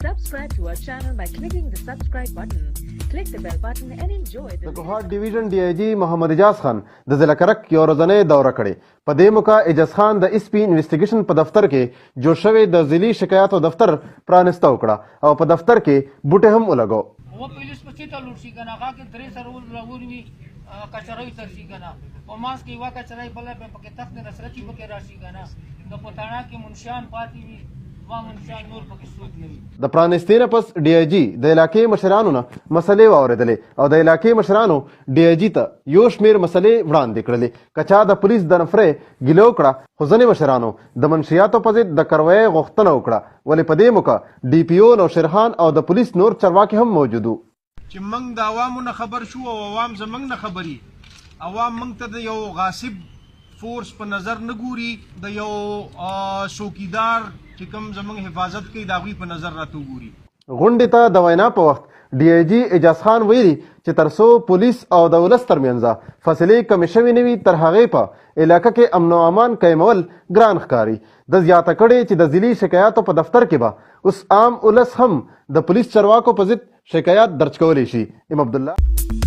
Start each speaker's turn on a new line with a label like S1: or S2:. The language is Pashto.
S1: Subscribe to our channel by clicking the subscribe button. Click the bell button and enjoy the
S2: د کوهاټ ډیویژن ډي آی جی محمد اجاز خان د ضلع کرک یو ورځنۍ دوره کړې. په دې موقع اجاز خان د اس پی انویسټیګیشن په دفتر کې جوړ شوی د ضلعي شکایاتو دفتر پرانسته وکړه او په دفتر کې بوټي هم ولګو.
S3: वो पुलिस पछी तो लूट सी गना का के दरे सर लगुनी कचराई तर सी गना और मास की वा कचराई बल्ले पे पके तक ने नसरती पके राशि गना तो पताना के मुंशियान पाती भी वा मुंशियान नूर पके सूत नहीं.
S2: د پرانستې نه پس ډي آی جي د علاقې مشرانو نه مسلې واورېدلې او د علاقې مشرانو ډي آی جي ته یو شمېر مسلې وړاندې کړلې. که چا د پولیس د نفرې ګیلو کړه خو ځینې مشرانو د منشیاتو په ضد د کاروایۍ غوښتنه وکړه. ولې په دې موقع ډي پي او نوشرخان او د پولیس نور چارواکي هم موجود وو.
S4: چې موږ د عوامو نه خبر شو او عوام زموږ نه خبري. عوام موږ ته د یو غاصب فورس په نظر نه ګوري، د یو څوکیدار چې کوم زموږ حفاظت کوي د هغوی په نظر راته وګوري.
S2: غونډې ته د وینا په وخت ډي آی جي اجاز خان ویلي چې تر څو پولیس او د ولس ترمنځ فاصلې کمې شوې نه وي تر هغې په علاقه کې امن و امان قایمول ګران ښکاري. د زیاته کړې چې د ضلعي شکایاتو په دفتر کې به اوس عام ولس هم د پولیس چارواکو په ضد شکایات درج کولی شي. ام عبدالله